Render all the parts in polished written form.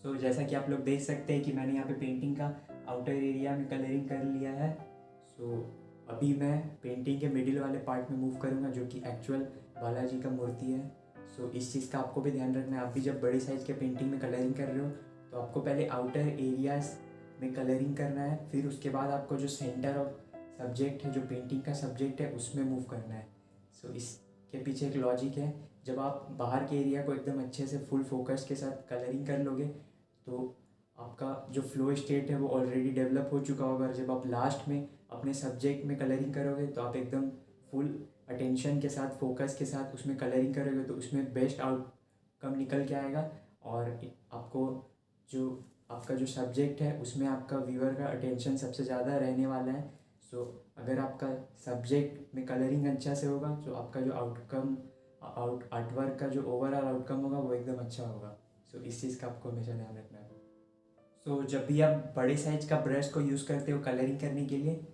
जैसा कि आप लोग देख सकते हैं कि मैंने यहाँ पे पेंटिंग का आउटर एरिया में कलरिंग कर लिया है। अभी मैं पेंटिंग के मिडिल वाले पार्ट में मूव करूँगा जो कि एक्चुअल बालाजी का मूर्ति है। इस चीज़ का आपको भी ध्यान रखना है। आप भी जब बड़े साइज़ के पेंटिंग में कलरिंग कर रहे हो तो आपको पहले आउटर एरियाज में कलरिंग करना है, फिर उसके बाद आपको जो सेंटर ऑफ सब्जेक्ट है, जो पेंटिंग का सब्जेक्ट है, उसमें मूव करना है। इसके पीछे एक लॉजिक है। जब आप बाहर के एरिया को एकदम अच्छे से फुल फोकस के साथ कलरिंग कर लोगे तो आपका जो फ्लो स्टेट है वो ऑलरेडी डेवलप हो चुका होगा। जब आप लास्ट में अपने सब्जेक्ट में कलरिंग करोगे तो आप एकदम फुल अटेंशन के साथ, फोकस के साथ उसमें कलरिंग करोगे तो उसमें बेस्ट आउटकम निकल के आएगा। और आपको जो आपका जो सब्जेक्ट है उसमें आपका व्यूअर का अटेंशन सबसे ज़्यादा रहने वाला है। अगर आपका सब्जेक्ट में कलरिंग अच्छा से होगा तो आपका जो आर्टवर्क का जो ओवरऑल आउटकम होगा वो एकदम अच्छा होगा। इस चीज़ का आपको हमेशा ध्यान रखना है। जब भी आप बड़े साइज का ब्रश को यूज़ करते हो कलरिंग करने के लिए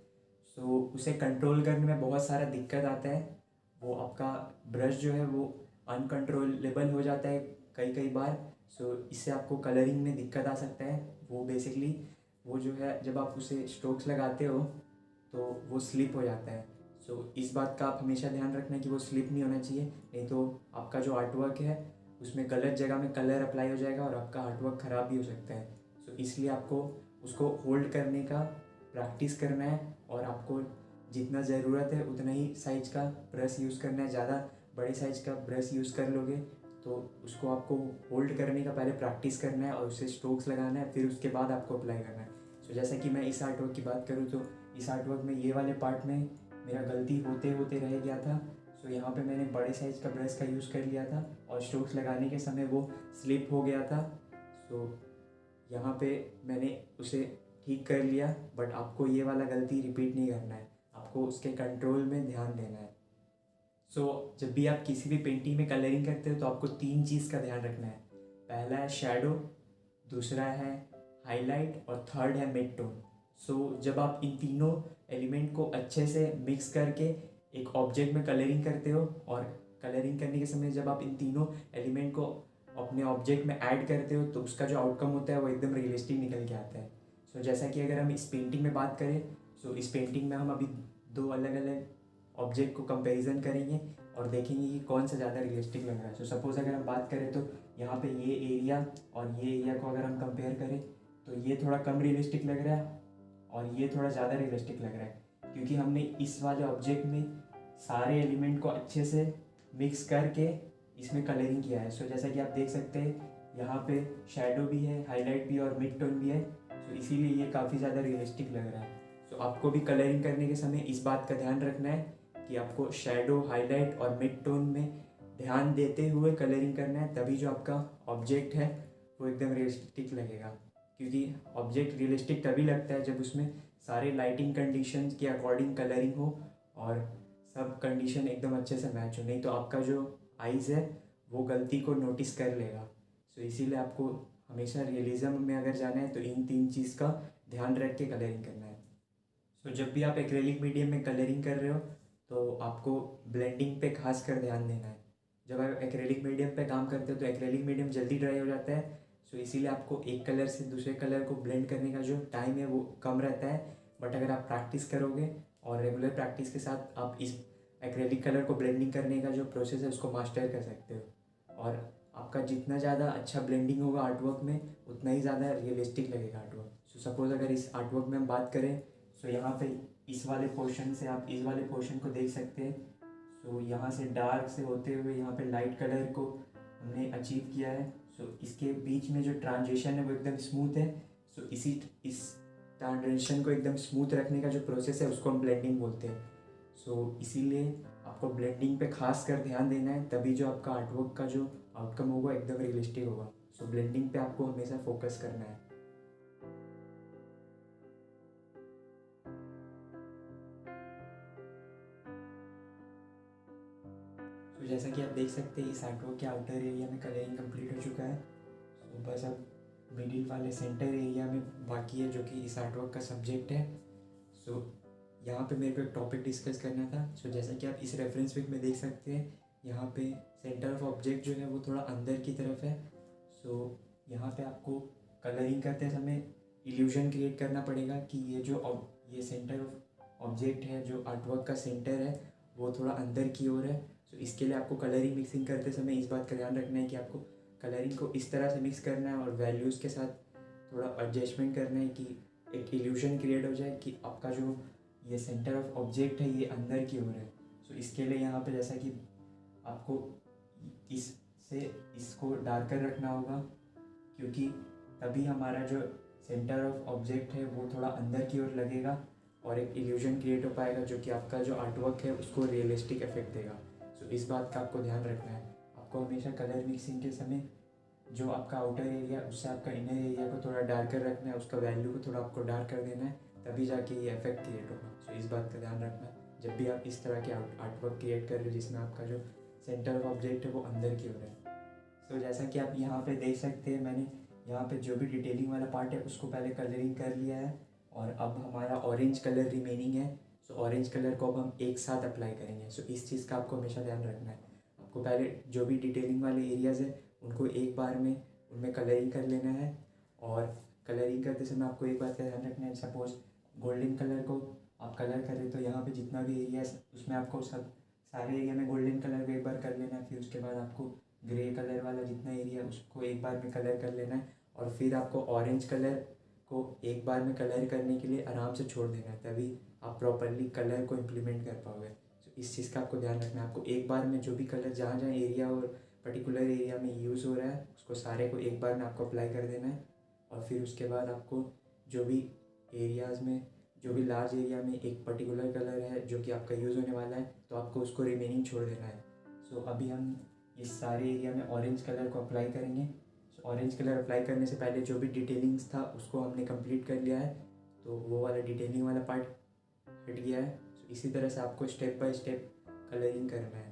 उसे कंट्रोल करने में बहुत सारा दिक्कत आता है। वो आपका ब्रश जो है वो अनकंट्रोलेबल हो जाता है कई कई बार। इससे आपको कलरिंग में दिक्कत आ सकता है। वो बेसिकली वो जो है जब आप उसे स्ट्रोक्स लगाते हो तो वो स्लिप हो जाता है। इस बात का आप हमेशा ध्यान रखना कि वो स्लिप नहीं होना चाहिए, नहीं तो आपका जो आर्टवर्क है उसमें गलत जगह में कलर अप्लाई हो जाएगा और आपका आर्टवर्क ख़राब भी हो सकता है। इसलिए आपको उसको होल्ड करने का प्रैक्टिस करना है और आपको जितना ज़रूरत है उतना ही साइज़ का ब्रश यूज़ करना है। ज़्यादा बड़े साइज़ का ब्रश यूज़ कर लोगे तो उसको आपको होल्ड करने का पहले प्रैक्टिस करना है और उसे स्ट्रोक्स लगाना है, फिर उसके बाद आपको अप्लाई करना है। जैसा कि मैं इस आर्टवर्क की बात करूँ तो इस आर्टवर्क में ये वाले पार्ट में मेरा गलती होते होते रह गया था। यहाँ पे मैंने बड़े साइज़ का ब्रश का यूज़ कर लिया था और स्ट्रोक्स लगाने के समय वो स्लिप हो गया था। यहाँ पे मैंने उसे ठीक कर लिया, बट आपको ये वाला गलती रिपीट नहीं करना है। आपको उसके कंट्रोल में ध्यान देना है। जब भी आप किसी भी पेंटिंग में कलरिंग करते हो तो आपको 3 चीज़ का ध्यान रखना है। पहला है शैडो, दूसरा है हाईलाइट और थर्ड है मिड टोन। जब आप इन तीनों एलिमेंट को अच्छे से मिक्स करके एक ऑब्जेक्ट में कलरिंग करते हो और कलरिंग करने के समय जब आप इन तीनों एलिमेंट को अपने ऑब्जेक्ट में ऐड करते हो तो उसका जो आउटकम होता है वो एकदम रियलिस्टिक निकल के आता है। जैसा कि अगर हम इस पेंटिंग में बात करें इस पेंटिंग में हम अभी 2 अलग अलग ऑब्जेक्ट को कंपैरिजन करेंगे और देखेंगे कि कौन सा ज़्यादा रियलिस्टिक लग रहा है। सपोज़ अगर हम बात करें तो यहाँ पे ये एरिया और ये एरिया को अगर हम कंपेयर करें तो ये थोड़ा कम रियलिस्टिक लग रहा है और ये थोड़ा ज़्यादा रियलिस्टिक लग रहा है, क्योंकि हमने इस वाले ऑब्जेक्ट में सारे एलिमेंट को अच्छे से मिक्स करके इसमें कलरिंग किया है। जैसा कि आप देख सकते हैं यहाँ पे शैडो भी है, हाईलाइट भी और मिड टोन भी है। इसीलिए ये काफ़ी ज़्यादा रियलिस्टिक लग रहा है। आपको भी कलरिंग करने के समय इस बात का ध्यान रखना है कि आपको शैडो, हाईलाइट और मिड टोन में ध्यान देते हुए कलरिंग करना है, तभी जो आपका ऑब्जेक्ट है वो एकदम रियलिस्टिक लगेगा। क्योंकि ऑब्जेक्ट रियलिस्टिक तभी लगता है जब उसमें सारे लाइटिंग कंडीशंस के अकॉर्डिंग कलरिंग हो और सब कंडीशन एकदम अच्छे से मैच हो, नहीं तो आपका जो आइज़ है वो गलती को नोटिस कर लेगा। इसीलिए आपको हमेशा रियलिज़म में अगर जाना है तो इन 3 चीज़ का ध्यान रख के कलरिंग करना है। जब भी आप एक्रेलिक मीडियम में कलरिंग कर रहे हो तो आपको ब्लेंडिंग पे खास कर ध्यान देना है। जब आप एक्रेलिक मीडियम पे काम करते हो तो एक्रेलिक मीडियम जल्दी ड्राई हो जाता है। इसीलिए आपको एक कलर से दूसरे कलर को ब्लेंड करने का जो टाइम है वो कम रहता है। बट अगर आप प्रैक्टिस करोगे और रेगुलर प्रैक्टिस के साथ आप इस एक्रेलिक कलर को ब्लेंडिंग करने का जो प्रोसेस है उसको मास्टर कर सकते हो। और आपका जितना ज़्यादा अच्छा ब्लेंडिंग होगा आर्टवर्क में उतना ही ज़्यादा रियलिस्टिक लगेगा आर्टवर्क। सपोज़ अगर इस आर्टवर्क में हम बात करें यहाँ पे इस वाले पोर्शन से आप इस वाले पोर्शन को देख सकते हैं। यहाँ से डार्क से होते हुए यहाँ पे लाइट कलर को हमने अचीव किया है। इसके बीच में जो ट्रांजिशन है वो एकदम स्मूथ है। इस ट्रांजिशन को एकदम स्मूथ रखने का जो प्रोसेस है उसको हम ब्लेंडिंग बोलते हैं। इसीलिए आपको ब्लेंडिंग पे खास कर ध्यान देना है, तभी जो आपका आर्टवर्क का जो आउटकम होगा एकदम रियलिस्टिक होगा। ब्लेंडिंग पे आपको हमेशा फोकस करना है। जैसा कि आप देख सकते हैं इस आर्टवर्क के आउटर एरिया में कलरिंग कंप्लीट हो चुका है। बस अब मिडिल वाले सेंटर एरिया में बाकी है जो कि इस आर्टवर्क का सब्जेक्ट है। यहाँ पे मेरे को एक टॉपिक डिस्कस करना था। जैसा कि आप इस रेफरेंस पिक में देख सकते हैं यहाँ पे सेंटर ऑफ ऑब्जेक्ट जो है वो थोड़ा अंदर की तरफ है। यहाँ पे आपको कलरिंग करते समय इल्यूजन क्रिएट करना पड़ेगा कि ये सेंटर ऑफ ऑब्जेक्ट है, जो आर्टवर्क का सेंटर है वो थोड़ा अंदर की ओर है। तो इसके लिए आपको कलरिंग मिक्सिंग करते समय इस बात का ध्यान रखना है कि आपको कलरिंग को इस तरह से मिक्स करना है और वैल्यूज़ के साथ थोड़ा एडजस्टमेंट करना है कि एक इल्यूजन क्रिएट हो जाए कि आपका जो ये सेंटर ऑफ ऑब्जेक्ट है ये अंदर की ओर है। सो इसके लिए यहाँ पे जैसा कि आपको इसको डार्कर रखना होगा, क्योंकि तभी हमारा जो सेंटर ऑफ ऑब्जेक्ट है वो थोड़ा अंदर की ओर लगेगा और एक इल्यूजन क्रिएट हो पाएगा जो कि आपका जो आर्टवर्क है उसको रियलिस्टिक इफेक्ट देगा। सो इस बात का आपको ध्यान रखना है। आपको हमेशा कलर मिक्सिंग के समय जो आपका आउटर एरिया उससे आपका इनर एरिया को थोड़ा डार्कर रखना है, उसका वैल्यू को थोड़ा आपको डार्क कर देना है, तभी जाके ये इफेक्ट क्रिएट होगा। सो इस बात का ध्यान रखना है जब भी आप इस तरह के आर्टवर्क क्रिएट कर रहे हो जिसमें आपका जो सेंटर ऑफ ऑब्जेक्ट है वो अंदर की ओर है। सो जैसा कि आप यहाँ पे देख सकते हैं, मैंने यहाँ पे जो भी डिटेलिंग वाला पार्ट है उसको पहले कलरिंग कर लिया है और अब हमारा ऑरेंज कलर रिमेनिंग है। सो ऑरेंज कलर को अब हम एक साथ अप्लाई करेंगे। सो इस चीज़ का आपको हमेशा ध्यान रखना है। आपको पहले जो भी डिटेलिंग वाले एरियाज़ है उनको एक बार में उनमें कलरिंग कर लेना है और कलरिंग करते समय आपको एक बात का ध्यान रखना है, सपोज गोल्डन कलर को आप कलर करें तो यहाँ पे जितना भी एरिया है उसमें आपको सारे एरिया में गोल्डन कलर को एक बार कर लेना है। फिर उसके बाद आपको ग्रे कलर वाला जितना एरिया है उसको एक बार में कलर कर लेना है और फिर आपको ऑरेंज कलर को एक बार में कलर करने के लिए आराम से छोड़ देना है, तभी आप प्रॉपरली कलर को इम्प्लीमेंट कर पाओगे। तो इस चीज़ का आपको ध्यान रखना है। आपको एक बार में जो भी कलर जहाँ जहाँ एरिया और पर्टिकुलर एरिया में यूज़ हो रहा है उसको सारे को एक बार में आपको अप्लाई कर देना है और फिर उसके बाद आपको जो भी एरियाज़ में जो भी लार्ज एरिया में एक पर्टिकुलर कलर है जो कि आपका यूज़ होने वाला है तो आपको उसको रिमेनिंग छोड़ देना है। सो अभी हम इस सारे एरिया में ऑरेंज कलर को अप्लाई करेंगे। सो ऑरेंज कलर अप्लाई करने से पहले जो भी डिटेलिंग्स था उसको हमने कंप्लीट कर लिया है, तो वो वाला डिटेलिंग वाला पार्ट हट गया है। सो इसी तरह से आपको स्टेप बाय स्टेप कलरिंग करना है।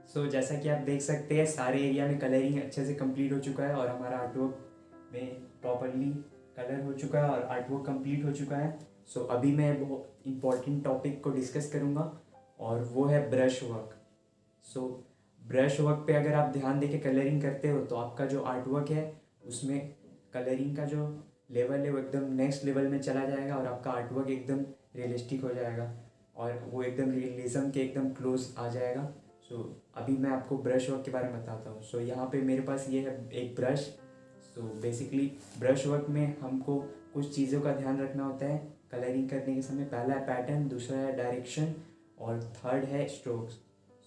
सो जैसा कि आप देख सकते हैं सारे एरिया में कलरिंग अच्छे से कंप्लीट हो चुका है और हमारा आर्टवर्क में प्रॉपरली कलर हो चुका है और आर्टवर्क कंप्लीट हो चुका है। सो अभी मैं बहुत इम्पॉर्टेंट टॉपिक को डिस्कस करूँगा और वो है ब्रश वर्क। सो ब्रश वर्क पे अगर आप ध्यान देके कलरिंग करते हो तो आपका जो आर्टवर्क है उसमें कलरिंग का जो लेवल है वो एकदम नेक्स्ट लेवल में चला जाएगा और आपका आर्टवर्क एकदम रियलिस्टिक हो जाएगा और वो एकदम रियलिज्म के एकदम क्लोज आ जाएगा। सो अभी मैं आपको ब्रश वर्क के बारे में बताता हूँ। सो यहाँ पे मेरे पास ये है एक brush. So basically brush work में हमको कुछ चीज़ों का ध्यान रखना होता है कलरिंग करने के समय। पहला है पैटर्न, दूसरा है डायरेक्शन और थर्ड है स्ट्रोक्स।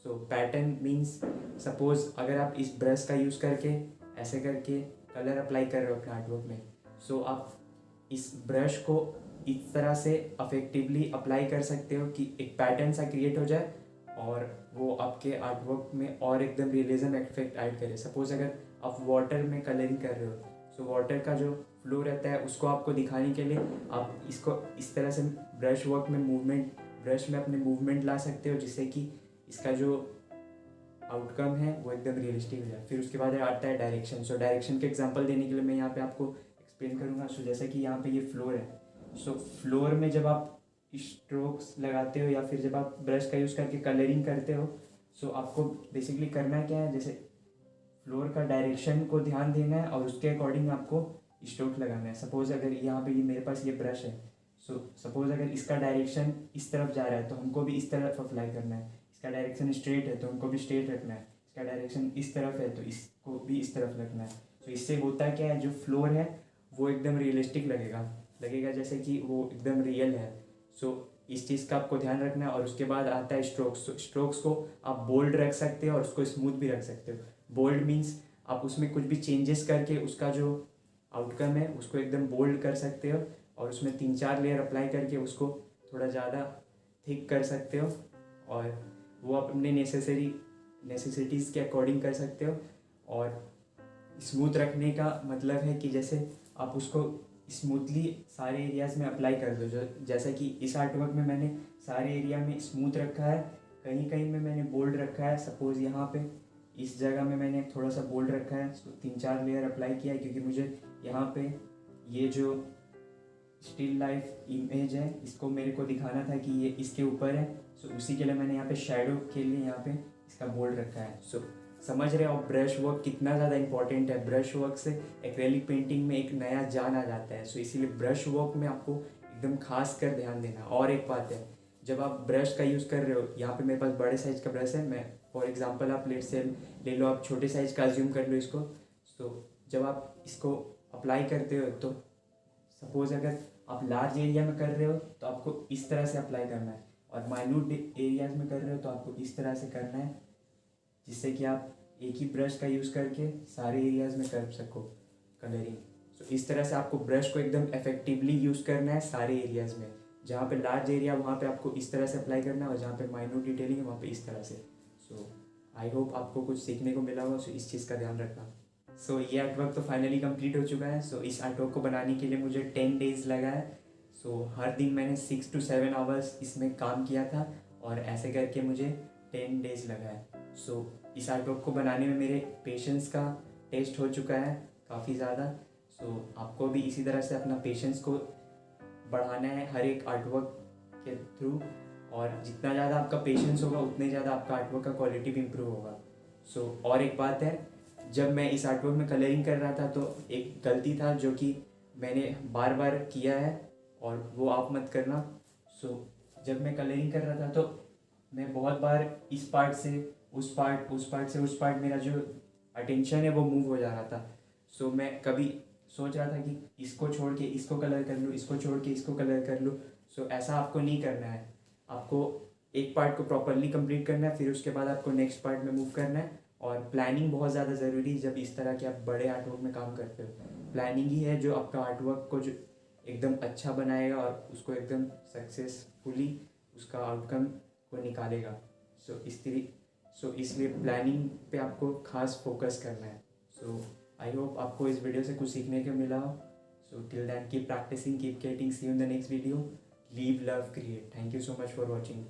सो पैटर्न मीन्स सपोज अगर आप इस ब्रश का यूज़ करके ऐसे करके कलर अप्लाई कर रहे हो अपने आर्टवर्क में, सो आप इस ब्रश को इस तरह से अफेक्टिवली अप्लाई कर सकते हो कि एक पैटर्न सा क्रिएट हो जाए और वो आपके आर्टवर्क में और एकदम रियलिज्म इफेक्ट ऐड करे। सपोज अगर आप वाटर में कलरिंग कर रहे हो, सो वाटर का जो फ्लो रहता है उसको आपको दिखाने के लिए आप इसको इस तरह से ब्रश वर्क में ब्रश में अपने मूवमेंट ला सकते हो जिससे कि इसका जो आउटकम है वो एकदम रियलिस्टिक हो जाए। फिर उसके बाद आता है डायरेक्शन। सो डायरेक्शन के एग्जांपल देने के लिए मैं यहाँ पे आपको एक्सप्लेन करूँगा। सो जैसा कि यहाँ पे ये फ्लोर है, सो फ्लोर में जब आप स्ट्रोक्स लगाते हो या फिर जब आप ब्रश का यूज़ करके कलरिंग करते हो, सो आपको बेसिकली करना क्या है, जैसे फ्लोर का डायरेक्शन को ध्यान देना है और उसके अकॉर्डिंग आपको स्ट्रोक लगाना है। सपोज अगर यहाँ पे ये मेरे पास ये ब्रश है, सो सपोज अगर इसका डायरेक्शन इस तरफ जा रहा है तो हमको भी इस तरफ अप्लाई करना है। इसका डायरेक्शन स्ट्रेट है तो हमको भी स्ट्रेट रखना है। इसका डायरेक्शन इस तरफ है तो इसको भी इस तरफ रखना है। तो इससे होता क्या है, जो फ्लोर है वो एकदम रियलिस्टिक लगेगा जैसे कि वो एकदम रियल है। सो इस चीज़ का आपको ध्यान रखना है। और उसके बाद आता है स्ट्रोक्स। स्ट्रोक्स को आप बोल्ड रख सकते हो और उसको स्मूथ भी रख सकते हो। बोल्ड मीन्स आप उसमें कुछ भी चेंजेस करके उसका जो आउटकम है उसको एकदम बोल्ड कर सकते हो और उसमें 3-4 लेयर अप्लाई करके उसको थोड़ा ज़्यादा थिक कर सकते हो और वो आप अपने नेसेसिटीज़ के अकॉर्डिंग कर सकते हो। और स्मूथ रखने का मतलब है कि जैसे आप उसको स्मूथली सारे एरियाज़ में अप्लाई कर दो। जैसा कि इस आर्टवर्क में मैंने सारे एरिया में स्मूथ रखा है, कहीं कहीं में मैंने बोल्ड रखा है। सपोज़ यहाँ पे इस जगह में मैंने थोड़ा सा बोल्ड रखा है, सो 3-4 लेयर अप्लाई किया है क्योंकि मुझे यहाँ पे ये जो स्टिल लाइफ इमेज है इसको मेरे को दिखाना था कि ये इसके ऊपर है। सो उसी के लिए मैंने यहाँ पे शेडो के लिए यहाँ पे इसका बोल्ड रखा है। सो समझ रहे हो आप ब्रश वर्क कितना ज़्यादा इंपॉर्टेंट है। ब्रश वर्क से एक्रेलिक पेंटिंग में एक नया जान आ जाता है। सो इसीलिए ब्रश वर्क में आपको एकदम खास कर ध्यान देना। और एक बात है, जब आप ब्रश का यूज़ कर रहे हो, यहाँ पे मेरे पास बड़े साइज़ का ब्रश है, मैं फॉर एग्जांपल आप लेट से ले लो, आप छोटे साइज़ का अज्यूम कर लो इसको। सो जब आप इसको अप्लाई करते हो तो सपोज अगर आप लार्ज एरिया में कर रहे हो तो आपको इस तरह से अप्लाई करना है, और माइन्यूट एरियाज में कर रहे हो तो आपको इस तरह से करना है, जिससे कि आप एक ही ब्रश का यूज़ करके सारे एरियाज में कर सको कलरिंग। सो इस तरह से आपको ब्रश को एकदम इफेक्टिवली यूज़ करना है सारे एरियाज में। जहाँ पे लार्ज एरिया वहाँ पे आपको इस तरह से अप्लाई करना है, और जहाँ पे माइन्यूट डिटेलिंग है वहाँ पे इस तरह से। सो आई होप आपको कुछ सीखने को मिला होगा। सो इस चीज़ का ध्यान रखना। सो ये आर्टवर्क तो फाइनली कंप्लीट हो चुका है। सो इस आर्टवर्क को बनाने के लिए मुझे 10 डेज़ लगा है। सो हर दिन मैंने 6 to 7 आवर्स इसमें काम किया था, और ऐसे करके मुझे 10 डेज़ लगा है। सो इस आर्टवर्क को बनाने में मेरे पेशेंस का टेस्ट हो चुका है काफ़ी ज़्यादा। सो आपको भी इसी तरह से अपना पेशेंस को बढ़ाना है हर एक आर्टवर्क के थ्रू, और जितना ज़्यादा आपका पेशेंस होगा उतने ज़्यादा आपका आर्टवर्क का क्वालिटी भी इम्प्रूव होगा। सो और एक बात है, जब मैं इस आर्टवर्क में कलरिंग कर रहा था तो एक गलती था जो कि मैंने बार बार किया है, और वो आप मत करना। सो जब मैं कलरिंग कर रहा था तो मैं बहुत बार इस पार्ट से उस पार्ट, उस पार्ट से उस पार्ट, मेरा जो अटेंशन है वो मूव हो जा रहा था। सो मैं कभी सोच रहा था कि इसको छोड़ के इसको कलर कर लूँ, इसको छोड़ के इसको कलर कर लूँ। सो ऐसा आपको नहीं करना है। आपको एक पार्ट को प्रॉपरली कंप्लीट करना है, फिर उसके बाद आपको नेक्स्ट पार्ट में मूव करना है। और प्लानिंग बहुत ज़्यादा ज़रूरी है जब इस तरह के आप बड़े आर्टवर्क में काम करते हो। प्लानिंग ही है जो आपका आर्टवर्क को जो एकदम अच्छा बनाएगा और उसको एकदम सक्सेसफुली उसका आउटकम को निकालेगा। सो इसलिए प्लानिंग पे आपको खास फोकस करना है। सो आई होप आपको इस वीडियो से कुछ सीखने को मिला हो। So till that keep practicing, keep getting, see you in the next video. Live, love, create. Thank you so much for watching.